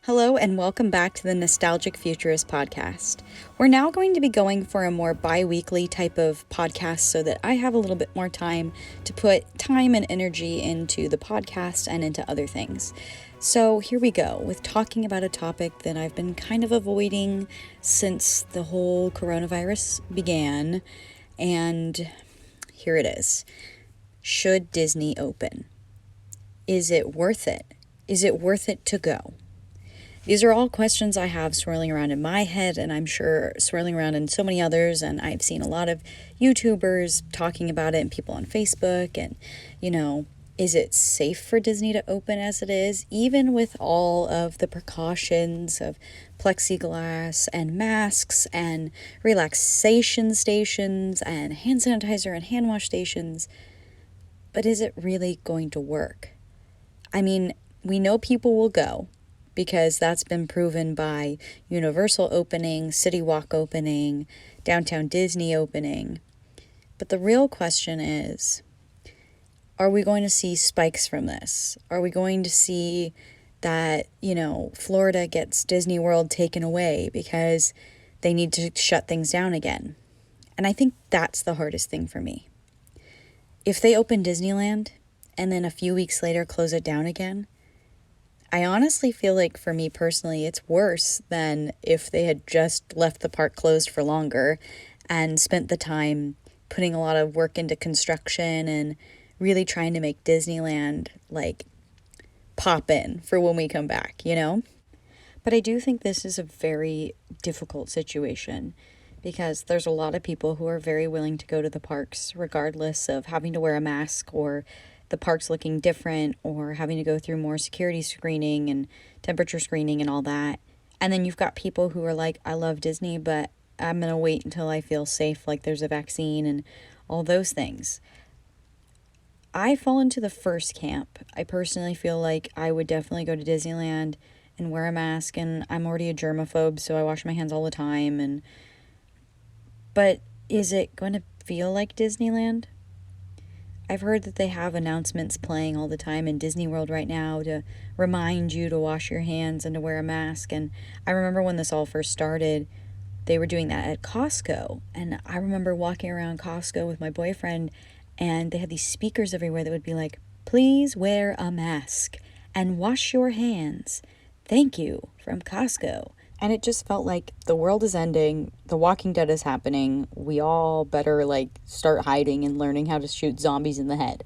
Hello and welcome back to the Nostalgic Futurist podcast. We're now going to be going for a more bi-weekly type of podcast so that I have a little bit more time to put time and energy into the podcast and into other things. So here we go with talking about a topic that I've been kind of avoiding since the whole coronavirus began, and here it is. Should Disney open? Is it worth it? Is it worth it to go? These are all questions I have swirling around in my head, and I'm sure swirling around in so many others, and I've seen a lot of YouTubers talking about it and people on Facebook, and, is it safe for Disney to open as it is, even with all of the precautions of plexiglass and masks and relaxation stations and hand sanitizer and hand wash stations, but is it really going to work? I mean, we know people will go, because that's been proven by Universal opening, City Walk opening, Downtown Disney opening. But the real question is, are we going to see spikes from this? Are we going to see that, Florida gets Disney World taken away because they need to shut things down again? And I think that's the hardest thing for me. If they open Disneyland and then a few weeks later close it down again, I honestly feel like for me personally, it's worse than if they had just left the park closed for longer and spent the time putting a lot of work into construction and really trying to make Disneyland pop in for when we come back, But I do think this is a very difficult situation because there's a lot of people who are very willing to go to the parks regardless of having to wear a mask or the parks looking different or having to go through more security screening and temperature screening and all that. And then you've got people who are like, I love Disney, but I'm going to wait until I feel safe, like there's a vaccine and all those things. I fall into the first camp. I personally feel like I would definitely go to Disneyland and wear a mask, and I'm already a germaphobe, so I wash my hands all the time. But is it going to feel like Disneyland? I've heard that they have announcements playing all the time in Disney World right now to remind you to wash your hands and to wear a mask. And I remember when this all first started, they were doing that at Costco. And I remember walking around Costco with my boyfriend, and they had these speakers everywhere that would be like, please wear a mask and wash your hands. Thank you, from Costco. And it just felt like the world is ending, The Walking Dead is happening, we all better start hiding and learning how to shoot zombies in the head.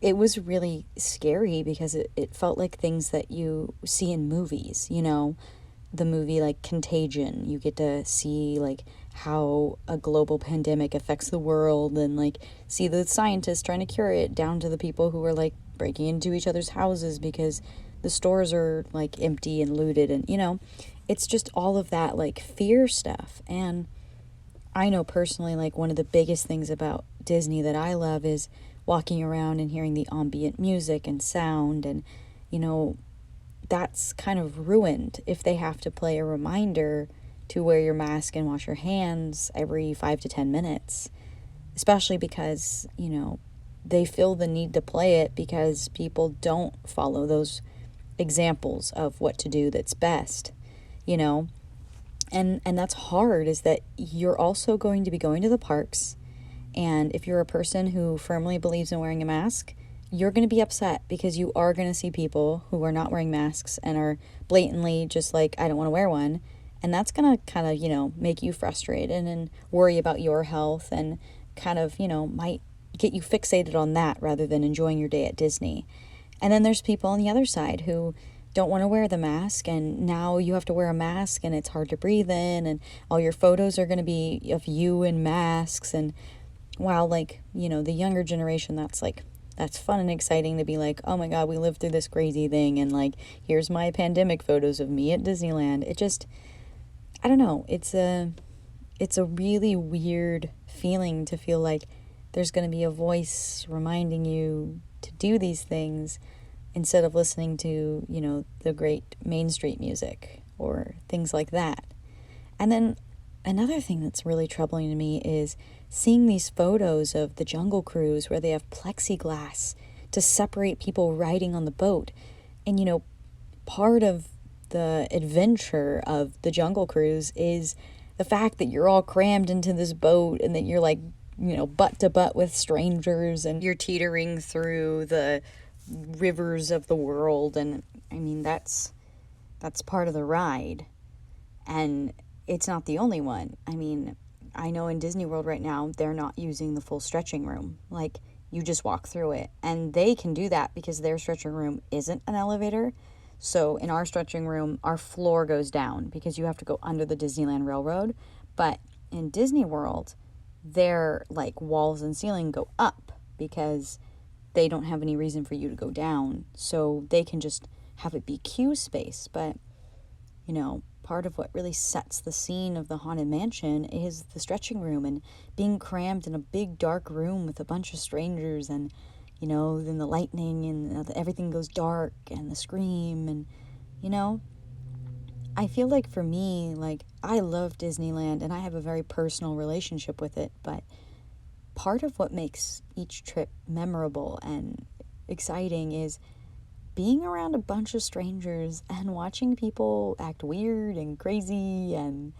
It was really scary because it felt like things that you see in movies, the movie Contagion. You get to see how a global pandemic affects the world and see the scientists trying to cure it, down to the people who are breaking into each other's houses because the stores are empty and looted, and it's just all of that fear stuff. And I know personally one of the biggest things about Disney that I love is walking around and hearing the ambient music and sound, and that's kind of ruined if they have to play a reminder to wear your mask and wash your hands every 5 to 10 minutes, especially because they feel the need to play it because people don't follow those examples of what to do that's best, and that's hard, is that you're also going to be going to the parks, and if you're a person who firmly believes in wearing a mask, you're going to be upset because you are going to see people who are not wearing masks and are blatantly just I don't want to wear one, and that's going to kind of make you frustrated and worry about your health and kind of might get you fixated on that rather than enjoying your day at Disney. And then there's people on the other side who don't want to wear the mask, and now you have to wear a mask and it's hard to breathe in, and all your photos are going to be of you in masks. And while the younger generation, that's fun and exciting to be oh my God, we lived through this crazy thing, and here's my pandemic photos of me at Disneyland. It just, I don't know, it's a really weird feeling to feel like there's going to be a voice reminding you to do these things instead of listening to, the great Main Street music or things like that. And then another thing that's really troubling to me is seeing these photos of the Jungle Cruise where they have plexiglass to separate people riding on the boat. And, part of the adventure of the Jungle Cruise is the fact that you're all crammed into this boat and that you're like, butt to butt with strangers and you're teetering through the rivers of the world. And I mean, that's part of the ride. And it's not the only one. I mean, I know in Disney World right now, they're not using the full stretching room. Like, you just walk through it. And they can do that because their stretching room isn't an elevator. So in our stretching room, our floor goes down because you have to go under the Disneyland Railroad. But in Disney World, their like walls and ceiling go up because they don't have any reason for you to go down. So they can just have it be queue space. But, part of what really sets the scene of the Haunted Mansion is the stretching room and being crammed in a big dark room with a bunch of strangers and, then the lightning and everything goes dark and the scream and, I feel like for me, like, I love Disneyland and I have a very personal relationship with it, but part of what makes each trip memorable and exciting is being around a bunch of strangers and watching people act weird and crazy. And,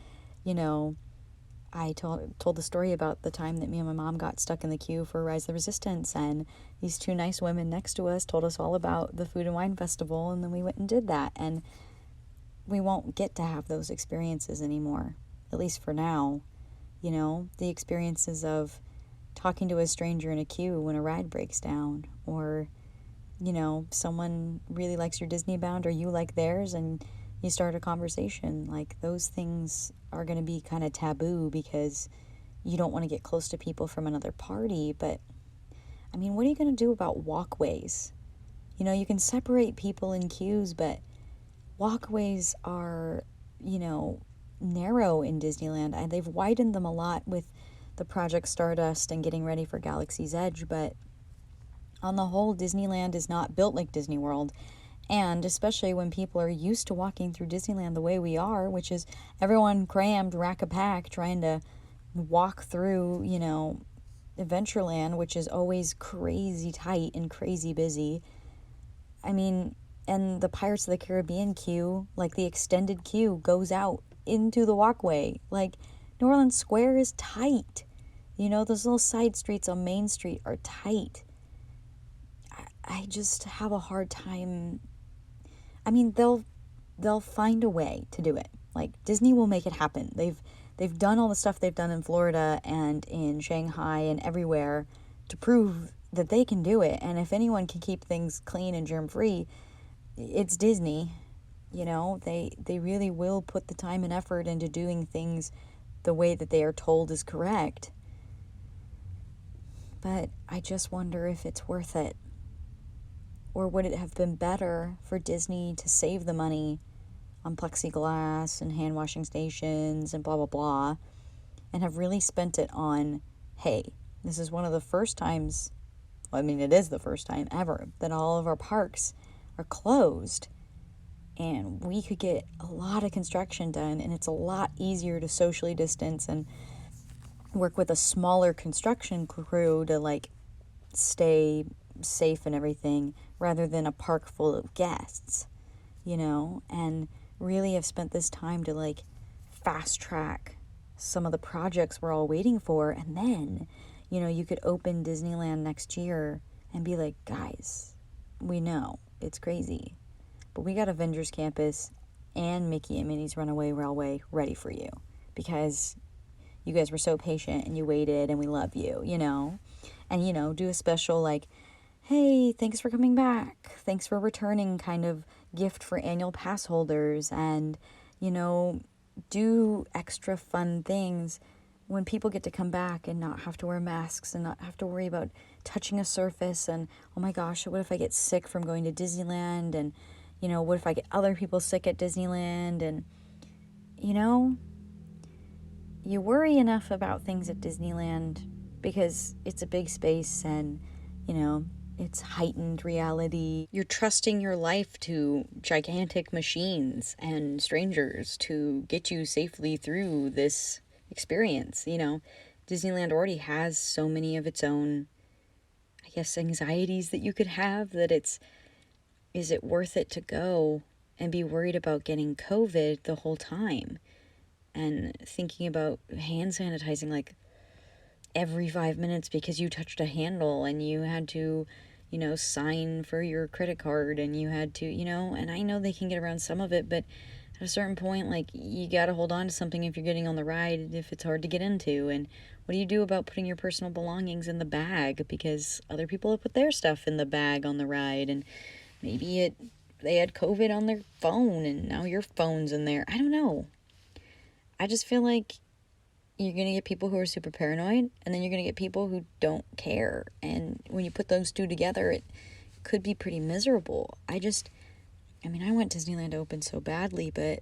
I told the story about the time that me and my mom got stuck in the queue for Rise of the Resistance, and these two nice women next to us told us all about the Food and Wine Festival, and then we went and did that. And we won't get to have those experiences anymore, at least for now. The experiences of talking to a stranger in a queue when a ride breaks down, or someone really likes your Disney Bound or you like theirs and you start a conversation. Like, those things are going to be kind of taboo because you don't want to get close to people from another party. But, I mean, what are you going to do about walkways? You can separate people in queues, but walkways are, narrow in Disneyland. And they've widened them a lot with the Project Stardust and getting ready for Galaxy's Edge, but on the whole, Disneyland is not built like Disney World. And especially when people are used to walking through Disneyland the way we are, which is everyone crammed, rack-a-pack, trying to walk through, Adventureland, which is always crazy tight and crazy busy. I mean, and the Pirates of the Caribbean queue, like the extended queue, goes out into the walkway. Like, New Orleans Square is tight. Those little side streets on Main Street are tight. I just have a hard time. I mean, they'll find a way to do it. Like, Disney will make it happen. They've done all the stuff they've done in Florida and in Shanghai and everywhere to prove that they can do it. And if anyone can keep things clean and germ-free, it's Disney. They really will put the time and effort into doing things the way that they are told is correct. But I just wonder if it's worth it. Or would it have been better for Disney to save the money on plexiglass and hand washing stations and blah, blah, blah, and have really spent it on, hey, this is one of the first times, it is the first time ever, that all of our parks are closed. And we could get a lot of construction done, and it's a lot easier to socially distance and work with a smaller construction crew to, like, stay safe and everything, rather than a park full of guests, and really have spent this time to, like, fast track some of the projects we're all waiting for. And then, you could open Disneyland next year and be like, guys, we know it's crazy, but we got Avengers Campus and Mickey and Minnie's Runaway Railway ready for you because you guys were so patient and you waited and we love you, and, do a special, like, hey, thanks for coming back, thanks for returning kind of gift for annual pass holders, and, do extra fun things when people get to come back and not have to wear masks and not have to worry about touching a surface and, oh my gosh, what if I get sick from going to Disneyland, and, what if I get other people sick at Disneyland, and, you worry enough about things at Disneyland because it's a big space and, it's heightened reality. You're trusting your life to gigantic machines and strangers to get you safely through this experience. Disneyland already has so many of its own, I guess, anxieties that you could have that is it worth it to go and be worried about getting COVID the whole time and thinking about hand sanitizing like every 5 minutes because you touched a handle and you had to, sign for your credit card and you had to, and I know they can get around some of it, but at a certain point, like, you got to hold on to something if you're getting on the ride, if it's hard to get into. And what do you do about putting your personal belongings in the bag because other people have put their stuff in the bag on the ride, and maybe they had COVID on their phone and now your phone's in there. I don't know. I just feel like you're going to get people who are super paranoid, and then you're going to get people who don't care. And when you put those two together, it could be pretty miserable. I want Disneyland open so badly, but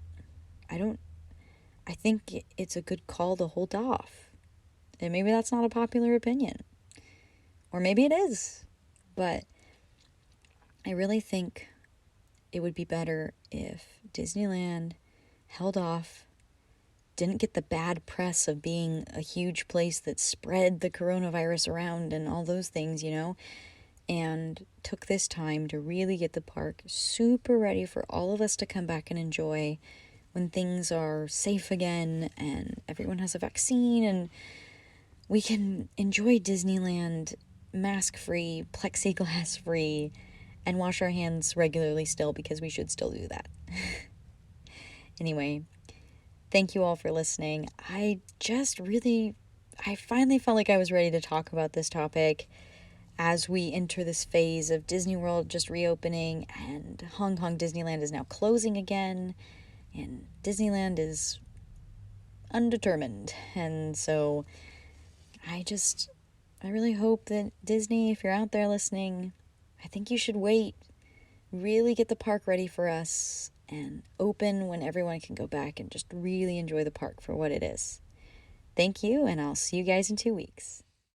I think it's a good call to hold off. And maybe that's not a popular opinion. Or maybe it is. But I really think it would be better if Disneyland held off, didn't get the bad press of being a huge place that spread the coronavirus around and all those things, and took this time to really get the park super ready for all of us to come back and enjoy when things are safe again and everyone has a vaccine and we can enjoy Disneyland mask-free, plexiglass-free, and wash our hands regularly still, because we should still do that. Anyway, thank you all for listening. I finally felt like I was ready to talk about this topic as we enter this phase of Disney World just reopening and Hong Kong Disneyland is now closing again and Disneyland is undetermined. And so I really hope that Disney, if you're out there listening, I think you should wait, really get the park ready for us and open when everyone can go back and just really enjoy the park for what it is. Thank you, and I'll see you guys in 2 weeks.